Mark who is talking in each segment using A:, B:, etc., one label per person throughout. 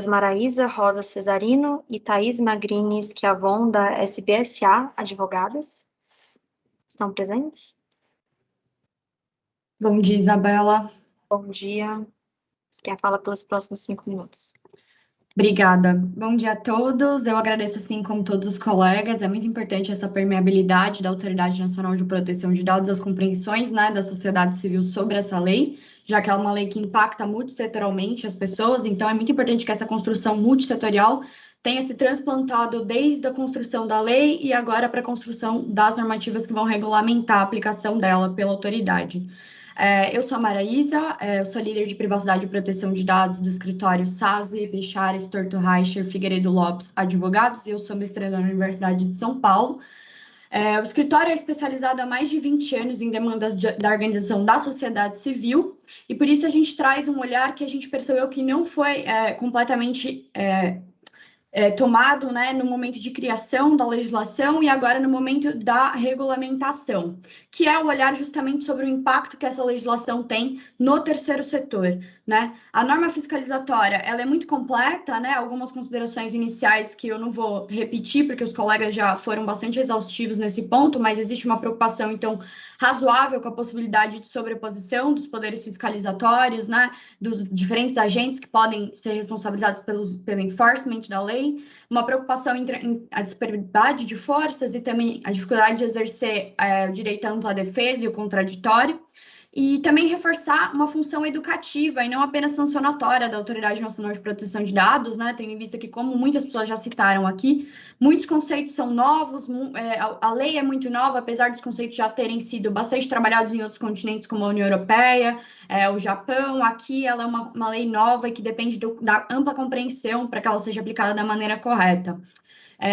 A: Maraísa Rosa Cesarino e Thaís Magrini Schiavon, da SBSA Advogadas. Estão presentes?
B: Bom dia, Isabela.
A: Bom dia. Você quer falar pelos próximos 5 minutos?
B: Obrigada. Bom dia a todos. Eu agradeço, assim como todos os colegas. É muito importante essa permeabilidade da Autoridade Nacional de Proteção de Dados, as compreensões, né, da sociedade civil sobre essa lei, já que é uma lei que impacta multissetorialmente as pessoas. Então, é muito importante que essa construção multissetorial tenha se transplantado desde a construção da lei e agora para a construção das normativas que vão regulamentar a aplicação dela pela autoridade. Eu sou a Maraísa, eu sou líder de privacidade e proteção de dados do escritório Sazzi, Bechares, Torto Reicher, Figueiredo Lopes Advogados, e eu sou mestranda na Universidade de São Paulo. O escritório é especializado há mais de 20 anos em demandas da organização da sociedade civil, e por isso a gente traz um olhar que a gente percebeu que não foi completamente tomado, né, no momento de criação da legislação e agora no momento da regulamentação, que é o olhar justamente sobre o impacto que essa legislação tem no terceiro setor, né? A norma fiscalizatória, ela é muito completa, né? Algumas considerações iniciais que eu não vou repetir, porque os colegas já foram bastante exaustivos nesse ponto, mas existe uma preocupação, então, razoável com a possibilidade de sobreposição dos poderes fiscalizatórios, né? Dos diferentes agentes que podem ser responsabilizados pelo enforcement da lei, uma preocupação entre a disparidade de forças e também a dificuldade de exercer o direito à ampla defesa e o contraditório, e também reforçar uma função educativa e não apenas sancionatória da Autoridade Nacional de Proteção de Dados, né, tendo em vista que, como muitas pessoas já citaram aqui, muitos conceitos são novos, a lei é muito nova, apesar dos conceitos já terem sido bastante trabalhados em outros continentes, como a União Europeia, o Japão. Aqui ela é uma lei nova e que depende da ampla compreensão para que ela seja aplicada da maneira correta.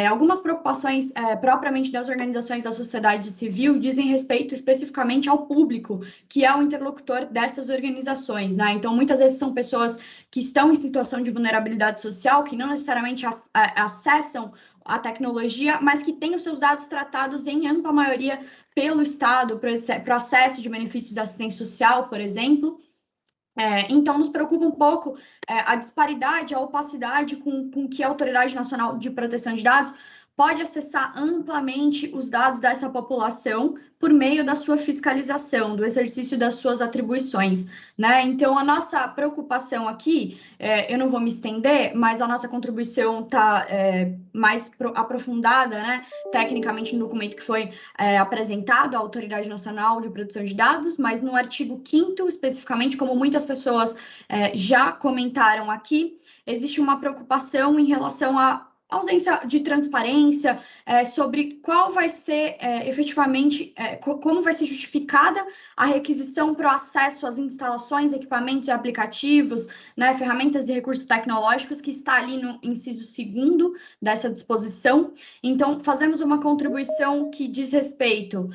B: Algumas preocupações propriamente das organizações da sociedade civil dizem respeito especificamente ao público, que é o interlocutor dessas organizações, né? Então, muitas vezes são pessoas que estão em situação de vulnerabilidade social, que não necessariamente acessam a tecnologia, mas que têm os seus dados tratados em ampla maioria pelo Estado, para o acesso de benefícios da assistência social, por exemplo. Então, nos preocupa um pouco a disparidade, a opacidade com que a Autoridade Nacional de Proteção de Dados pode acessar amplamente os dados dessa população por meio da sua fiscalização, do exercício das suas atribuições, né? Então, a nossa preocupação aqui, eu não vou me estender, mas a nossa contribuição está mais aprofundada, né, tecnicamente no documento que foi apresentado à Autoridade Nacional de Proteção de Dados, mas no artigo 5º, especificamente, como muitas pessoas já comentaram aqui, existe uma preocupação em relação à ausência de transparência sobre qual vai ser efetivamente, como vai ser justificada a requisição para o acesso às instalações, equipamentos e aplicativos, né, ferramentas e recursos tecnológicos, que está ali no inciso 2º dessa disposição. Então, fazemos uma contribuição que diz respeito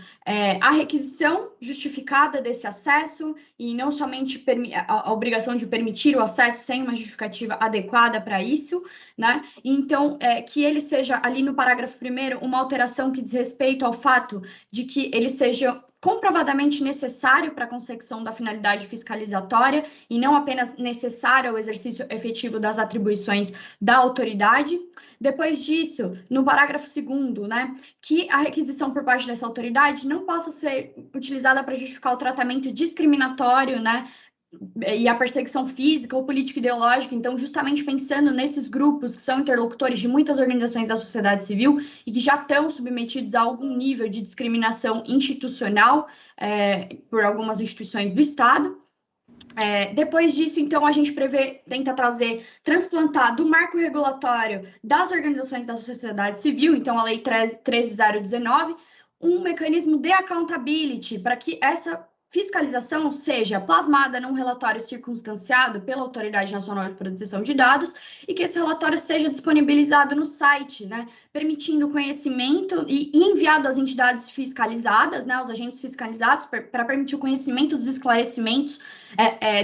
B: à requisição justificada desse acesso e não somente a obrigação de permitir o acesso sem uma justificativa adequada para isso, né? Então, que ele seja ali no parágrafo 1º uma alteração que diz respeito ao fato de que ele seja comprovadamente necessário para a consecução da finalidade fiscalizatória e não apenas necessário ao exercício efetivo das atribuições da autoridade. Depois disso, no parágrafo 2º, né, que a requisição por parte dessa autoridade não possa ser utilizada para justificar o tratamento discriminatório, né, e a perseguição física ou político-ideológica. Então, justamente pensando nesses grupos que são interlocutores de muitas organizações da sociedade civil e que já estão submetidos a algum nível de discriminação institucional por algumas instituições do Estado. Depois disso, então, a gente tenta transplantar do marco regulatório das organizações da sociedade civil, então a Lei 13.019, um mecanismo de accountability para que essa fiscalização seja plasmada num relatório circunstanciado pela Autoridade Nacional de Proteção de Dados e que esse relatório seja disponibilizado no site, né, permitindo conhecimento e enviado às entidades fiscalizadas, né, aos agentes fiscalizados, para permitir o conhecimento dos esclarecimentos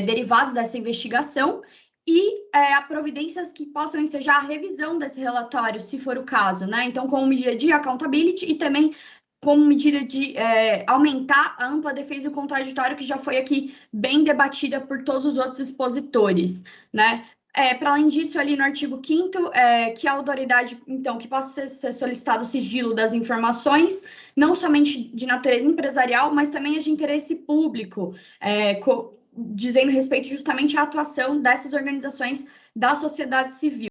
B: derivados dessa investigação e a providências que possam ensejar a revisão desse relatório, se for o caso, né? Então, como medida de accountability e também como medida de aumentar a ampla defesa do contraditório, que já foi aqui bem debatida por todos os outros expositores, né? Para além disso, ali no artigo 5º, que a autoridade, então, que possa ser solicitado o sigilo das informações, não somente de natureza empresarial, mas também as de interesse público, dizendo respeito justamente à atuação dessas organizações da sociedade civil.